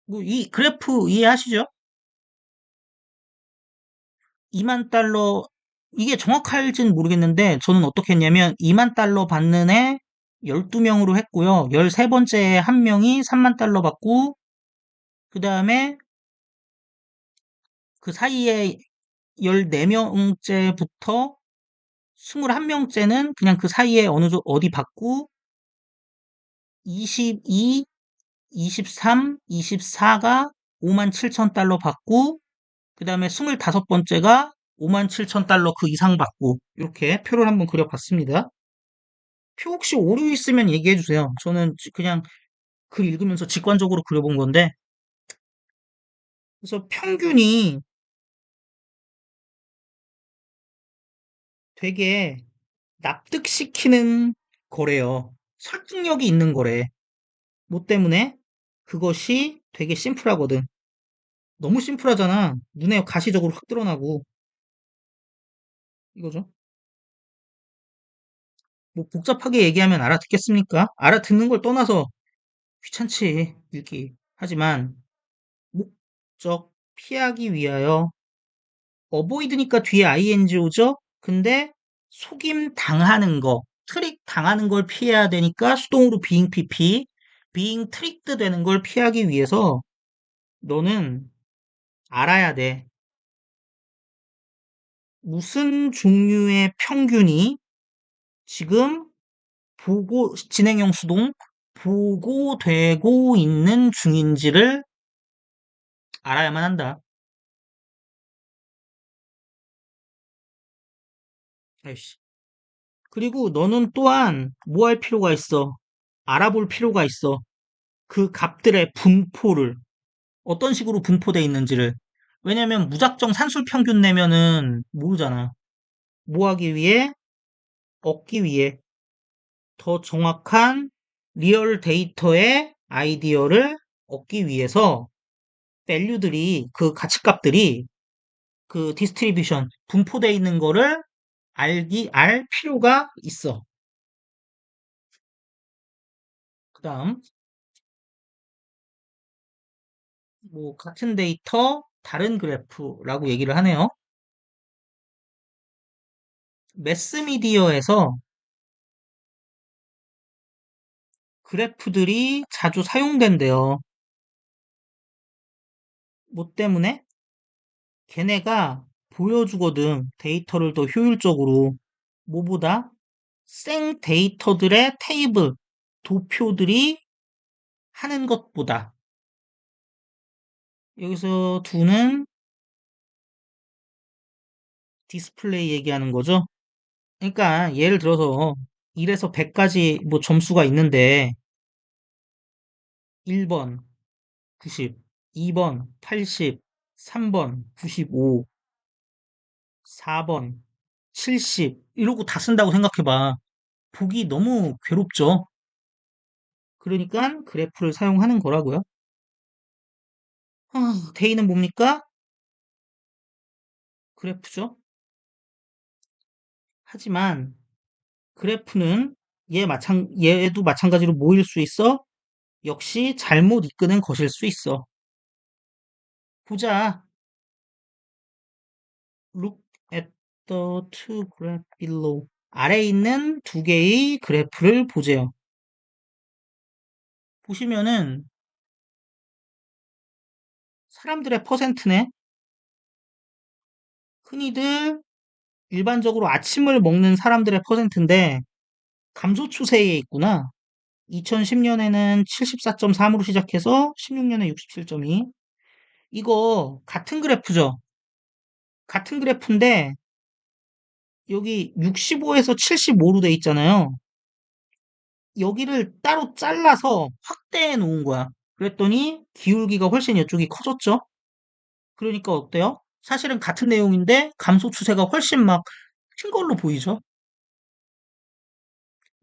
뭐 이 그래프 이해하시죠? 2만 달러 이게 정확할진 모르겠는데 저는 어떻게 했냐면 2만 달러 받는 애 12명으로 했고요. 13번째에 한 명이 3만 달러 받고 그다음에 그 사이에 14명째부터 21명째는 그냥 그 사이에 어디 받고 22, 23, 24가 5만 7천 달러 받고 그 다음에 25번째가 5만 7천 달러 그 이상 받고 이렇게 표를 한번 그려봤습니다. 표 혹시 오류 있으면 얘기해 주세요. 저는 그냥 글 읽으면서 직관적으로 그려본 건데 그래서 평균이 되게 납득시키는 거래요. 설득력이 있는 거래. 뭐 때문에? 그것이 되게 심플하거든. 너무 심플하잖아. 눈에 가시적으로 확 드러나고 이거죠. 뭐 복잡하게 얘기하면 알아듣겠습니까? 알아듣는 걸 떠나서 귀찮지, 읽기. 하지만 목적 피하기 위하여 avoid니까 뒤에 ing 오죠? 근데 속임 당하는 거, 트릭 당하는 걸 피해야 되니까 수동으로 being pp, being tricked 되는 걸 피하기 위해서 너는 알아야 돼. 무슨 종류의 평균이 지금 진행형 수동 보고되고 있는 중인지를 알아야만 한다. 아이씨. 그리고 너는 또한 뭐 할 필요가 있어? 알아볼 필요가 있어. 그 값들의 분포를. 어떤 식으로 분포되어 있는지를. 왜냐면 무작정 산술 평균 내면은 모르잖아. 뭐 하기 위해? 얻기 위해. 더 정확한 리얼 데이터의 아이디어를 얻기 위해서 밸류들이 그 가치값들이 그 디스트리뷰션 분포되어 있는 거를 알 필요가 있어. 그다음 뭐 같은 데이터 다른 그래프라고 얘기를 하네요. 매스미디어에서 그래프들이 자주 사용된대요. 뭐 때문에? 걔네가 보여주거든. 데이터를 더 효율적으로. 뭐보다? 생 데이터들의 테이블, 도표들이 하는 것보다. 여기서 두는 디스플레이 얘기하는 거죠. 그러니까 예를 들어서 1에서 100까지 뭐 점수가 있는데 1번 90, 2번 80, 3번 95, 4번 70 이러고 다 쓴다고 생각해봐. 보기 너무 괴롭죠. 그러니까 그래프를 사용하는 거라고요. 데이는 뭡니까? 그래프죠. 하지만 그래프는 얘도 마찬가지로 뭐일 수 있어? 역시 잘못 이끄는 것일 수 있어. 보자. Look at the two graph below. 아래에 있는 두 개의 그래프를 보세요. 보시면은 사람들의 퍼센트네. 흔히들 일반적으로 아침을 먹는 사람들의 퍼센트인데 감소 추세에 있구나. 2010년에는 74.3으로 시작해서 16년에 67.2. 이거 같은 그래프죠. 같은 그래프인데 여기 65에서 75로 돼 있잖아요. 여기를 따로 잘라서 확대해 놓은 거야. 그랬더니 기울기가 훨씬 이쪽이 커졌죠? 그러니까 어때요? 사실은 같은 내용인데 감소 추세가 훨씬 막 큰 걸로 보이죠?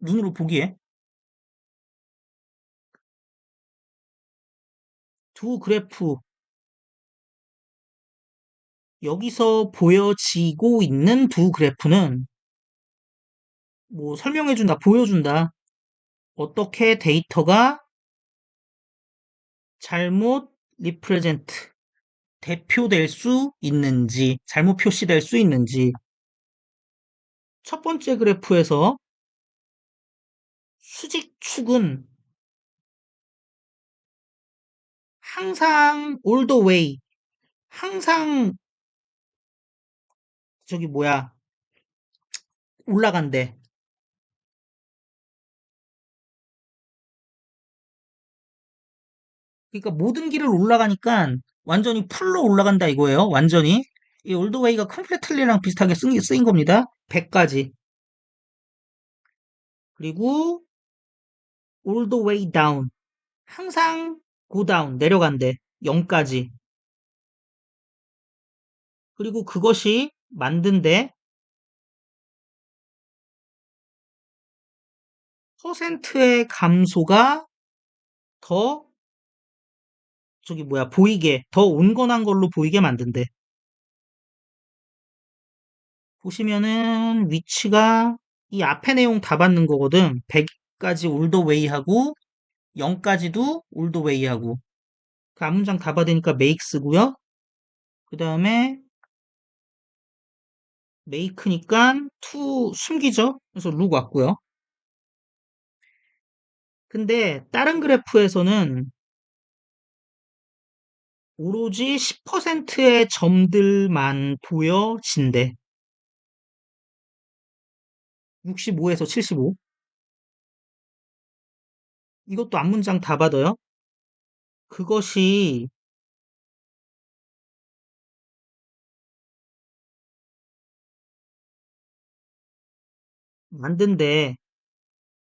눈으로 보기에. 두 그래프, 여기서 보여지고 있는 두 그래프는 뭐 설명해준다, 보여준다. 어떻게 데이터가 잘못 리프레젠트, 대표될 수 있는지, 잘못 표시될 수 있는지. 첫 번째 그래프에서 수직축은 항상 all the way, 항상 저기 뭐야, 올라간대. 그러니까 모든 길을 올라가니까 완전히 풀로 올라간다 이거예요. 완전히. 이 all the way가 completely랑 비슷하게 쓰인 겁니다. 100까지. 그리고 all the way down. 항상 go down, 내려간대. 0까지. 그리고 그것이 만든데 퍼센트의 감소가 더 저기 뭐야 보이게 더 온건한 걸로 보이게 만든대. 보시면은 위치가 이 앞에 내용 다 받는 거거든. 100까지 all the way 하고 0까지도 all the way 하고 그 앞문장 다 받으니까 makes고요. 그 다음에 make니까 to 숨기죠. 그래서 look 왔고요. 근데 다른 그래프에서는 오로지 10%의 점들만 보여진대. 65에서 75. 이것도 앞문장 다 받아요. 그것이 만든데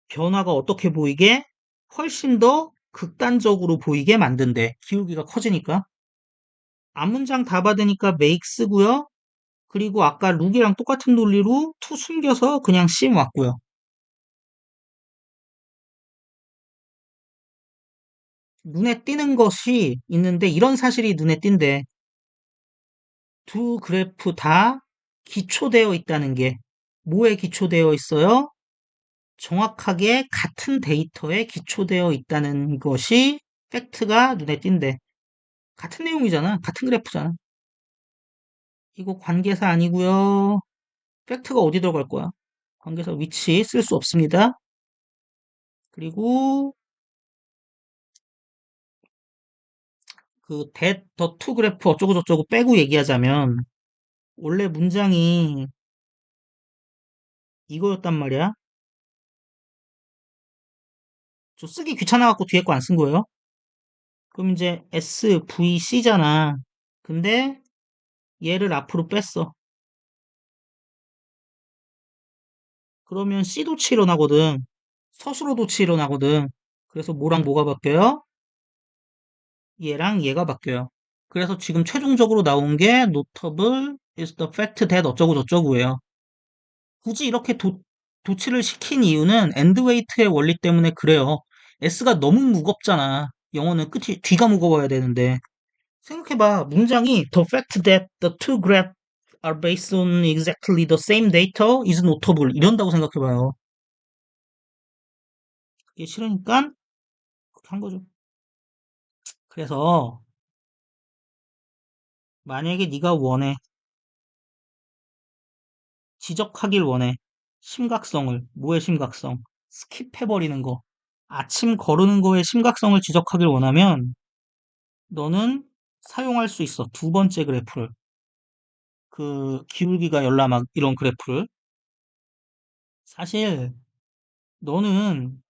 변화가 어떻게 보이게? 훨씬 더 극단적으로 보이게 만든대. 기울기가 커지니까. 앞문장 다 받으니까 makes고요. 그리고 아까 룩이랑 똑같은 논리로 to 숨겨서 그냥 심 왔고요. 눈에 띄는 것이 있는데 이런 사실이 눈에 띈대. 두 그래프 다 기초되어 있다는 게 뭐에 기초되어 있어요? 정확하게 같은 데이터에 기초되어 있다는 것이 팩트가 눈에 띈대. 같은 내용이잖아. 같은 그래프잖아. 이거 관계사 아니고요. 팩트가 어디 들어갈 거야? 관계사 위치 쓸 수 없습니다. 그리고 그 that the two 그래프 어쩌고 저쩌고 빼고 얘기하자면 원래 문장이 이거였단 말이야. 저 쓰기 귀찮아갖고 뒤에 거 안 쓴 거예요. 그럼 이제 SVC잖아. 근데 얘를 앞으로 뺐어. 그러면 C 도치 일어나거든. 서술어 도치 일어나거든. 그래서 뭐랑 뭐가 바뀌어요? 얘랑 얘가 바뀌어요. 그래서 지금 최종적으로 나온 게 notable is the fact that 어쩌고 저쩌고예요. 굳이 이렇게 도치를 시킨 이유는 end weight의 원리 때문에 그래요. S가 너무 무겁잖아. 영어는 끝이 뒤가 무거워야 되는데. 생각해봐. 문장이 the fact that the two graph are based on exactly the same data is notable. 이런다고 생각해봐요. 그게 싫으니까 그렇게 한 거죠. 그래서 만약에 네가 원해, 지적하길 원해. 심각성을, 뭐의 심각성? 스킵해버리는 거. 아침 거르는 거의 심각성을 지적하길 원하면 너는 사용할 수 있어. 두 번째 그래프를. 그 기울기가 열나막 이런 그래프를. 사실 너는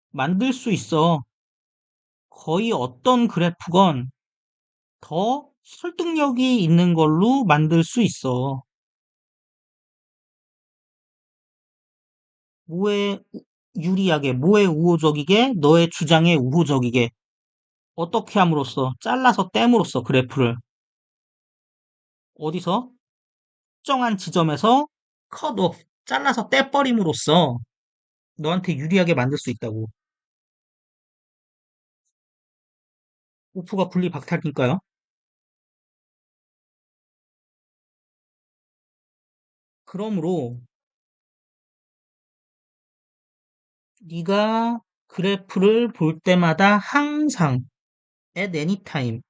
만들 수 있어. 거의 어떤 그래프건 더 설득력이 있는 걸로 만들 수 있어. 뭐에 유리하게, 뭐에 우호적이게, 너의 주장에 우호적이게. 어떻게 함으로써, 잘라서 땜으로써 그래프를 어디서? 특정한 지점에서 컷 오프, 잘라서 떼버림으로써 너한테 유리하게 만들 수 있다고. 오프가 분리박탈이니까요. 그러므로 네가 그래프를 볼 때마다 항상 at any time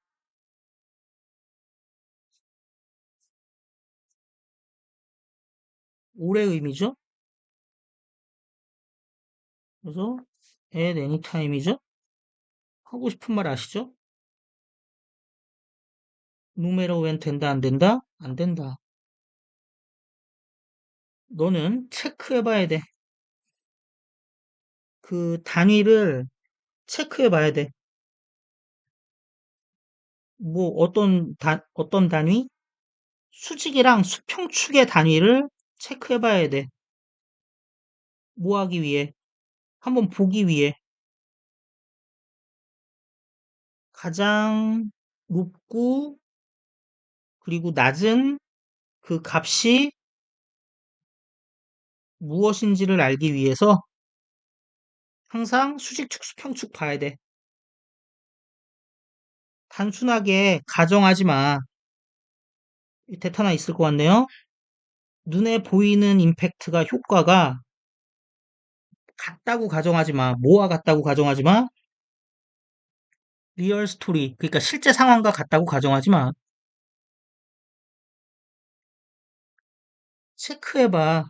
오래 의미죠? 그래서 at any time이죠? 하고 싶은 말 아시죠? no matter when 된다 안 된다? 안 된다. 너는 체크해 봐야 돼. 그 단위를 체크해 봐야 돼. 뭐 어떤 단위? 수직이랑 수평축의 단위를 체크해 봐야 돼. 뭐 하기 위해? 한번 보기 위해. 가장 높고 그리고 낮은 그 값이 무엇인지를 알기 위해서 항상 수직축, 수평축 봐야 돼. 단순하게 가정하지 마. 대타나 있을 것 같네요. 눈에 보이는 임팩트가 효과가 같다고 가정하지 마. 뭐와 같다고 가정하지 마. 리얼 스토리. 그러니까 실제 상황과 같다고 가정하지 마. 체크해봐.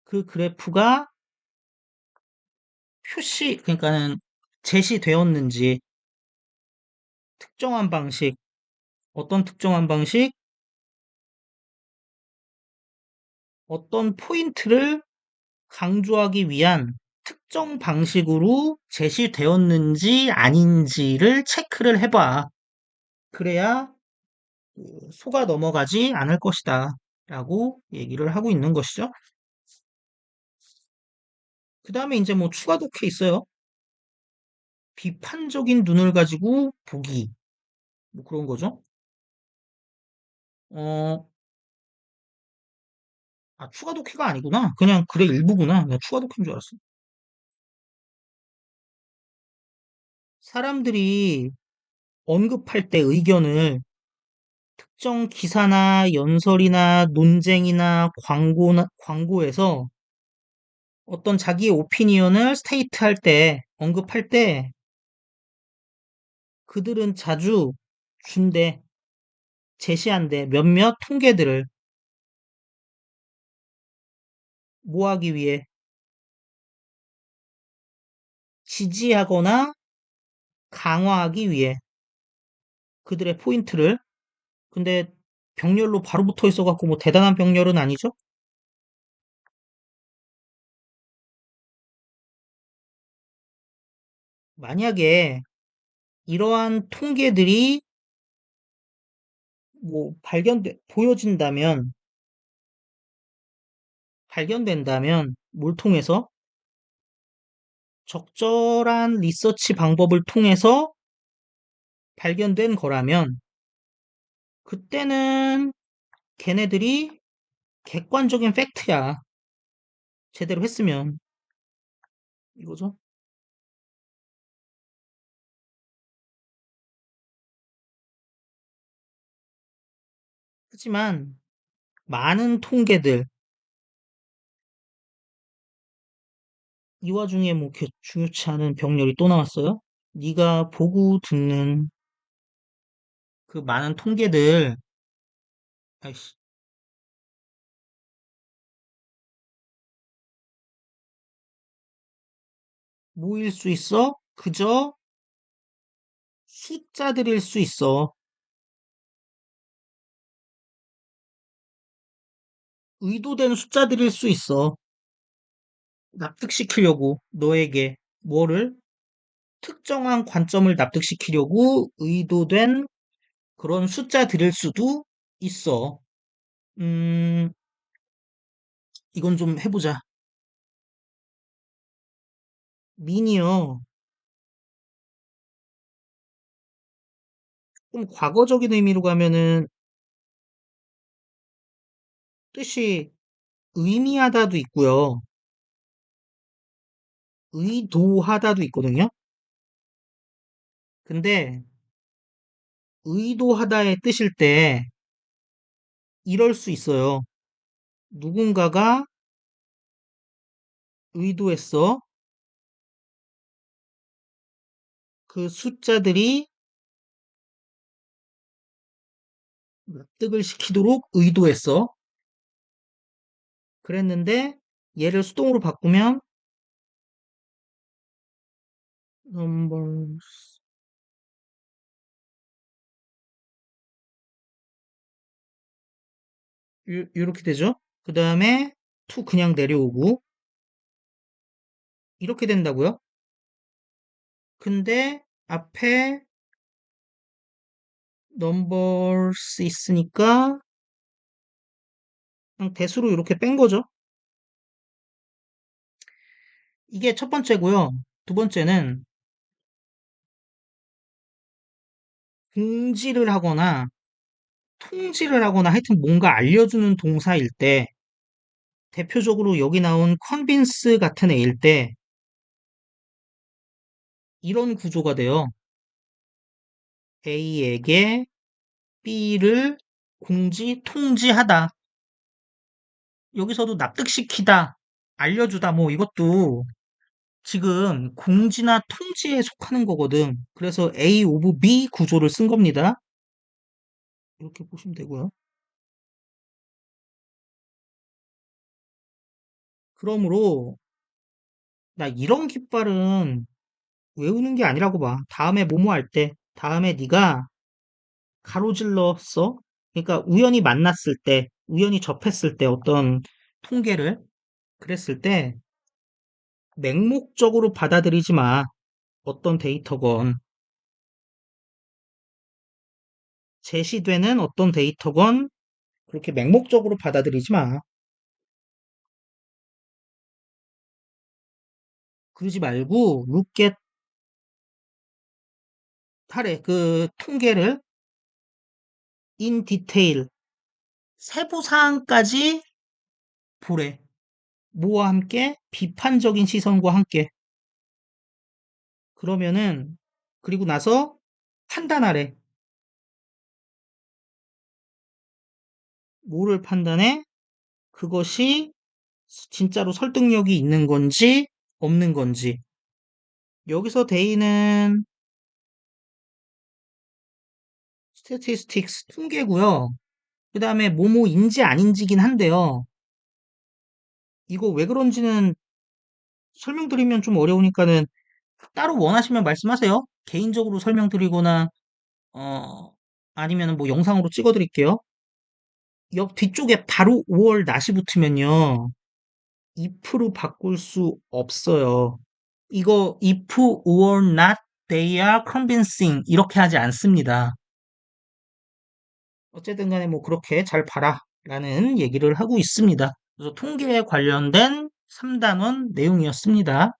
그 그래프가 그러니까는 제시되었는지, 특정한 방식, 어떤 특정한 방식, 어떤 포인트를 강조하기 위한 특정 방식으로 제시되었는지 아닌지를 체크를 해봐. 그래야 속아 넘어가지 않을 것이다. 라고 얘기를 하고 있는 것이죠. 그 다음에 이제 뭐 추가 독해 있어요. 비판적인 눈을 가지고 보기. 뭐 그런 거죠. 어, 추가 독해가 아니구나. 그냥 글의 일부구나. 내가 추가 독해인 줄 알았어. 사람들이 언급할 때 의견을 특정 기사나 연설이나 논쟁이나 광고에서 어떤 자기의 오피니언을 스테이트할 때, 언급할 때 그들은 자주 준대, 제시한대 몇몇 통계들을 뭐 하기 위해 지지하거나 강화하기 위해 그들의 포인트를. 근데 병렬로 바로 붙어 있어갖고 뭐 대단한 병렬은 아니죠? 만약에 이러한 통계들이 뭐 발견된다면 뭘 통해서? 적절한 리서치 방법을 통해서 발견된 거라면 그때는 걔네들이 객관적인 팩트야. 제대로 했으면 이거죠. 하지만 많은 통계들, 이 와중에 뭐 이렇게 중요치 않은 병렬이 또 나왔어요? 네가 보고 듣는 그 많은 통계들, 아이씨, 뭐일 수 있어? 그저 숫자들일 수 있어. 의도된 숫자들일 수 있어. 납득시키려고 너에게 뭐를 특정한 관점을 납득시키려고 의도된 그런 숫자들일 수도 있어. 음, 이건 좀 해보자. 미니어, 좀 과거적인 의미로 가면은 뜻이 의미하다도 있고요. 의도하다도 있거든요. 근데 의도하다의 뜻일 때 이럴 수 있어요. 누군가가 의도했어. 그 숫자들이 납득을 시키도록 의도했어. 그랬는데 얘를 수동으로 바꾸면 numbers 이렇게 되죠. 그 다음에 to 그냥 내려오고 이렇게 된다고요. 근데 앞에 numbers 있으니까 그냥 대수로 이렇게 뺀 거죠. 이게 첫 번째고요. 두 번째는 공지를 하거나 통지를 하거나 하여튼 뭔가 알려주는 동사일 때 대표적으로 여기 나온 convince 같은 애일 때 이런 구조가 돼요. A에게 B를 공지, 통지하다. 여기서도 납득시키다, 알려주다, 뭐 이것도 지금 공지나 통지에 속하는 거거든. 그래서 A of B 구조를 쓴 겁니다. 이렇게 보시면 되고요. 그러므로 나 이런 깃발은 외우는 게 아니라고 봐. 다음에 뭐뭐 할 때, 다음에 네가 가로질러 써. 그러니까 우연히 만났을 때, 우연히 접했을 때 어떤 통계를 그랬을 때 맹목적으로 받아들이지 마. 어떤 데이터건 제시되는 어떤 데이터건 그렇게 맹목적으로 받아들이지 마. 그러지 말고 look at 하래. 그 통계를 in detail 세부 사항까지 보래. 뭐와 함께? 비판적인 시선과 함께. 그러면은 그리고 나서 판단하래. 뭐를 판단해? 그것이 진짜로 설득력이 있는 건지 없는 건지. 여기서 데이는 statistics 통계고요. 그 다음에 뭐뭐인지 아닌지긴 한데요. 이거 왜 그런지는 설명드리면 좀 어려우니까는 따로 원하시면 말씀하세요. 개인적으로 설명드리거나 어 아니면 뭐 영상으로 찍어드릴게요. 옆 뒤쪽에 바로 5월 낫이 붙으면요. if로 바꿀 수 없어요. 이거 if or not they are convincing 이렇게 하지 않습니다. 어쨌든 간에 뭐 그렇게 잘 봐라 라는 얘기를 하고 있습니다. 그래서 통계에 관련된 3단원 내용이었습니다.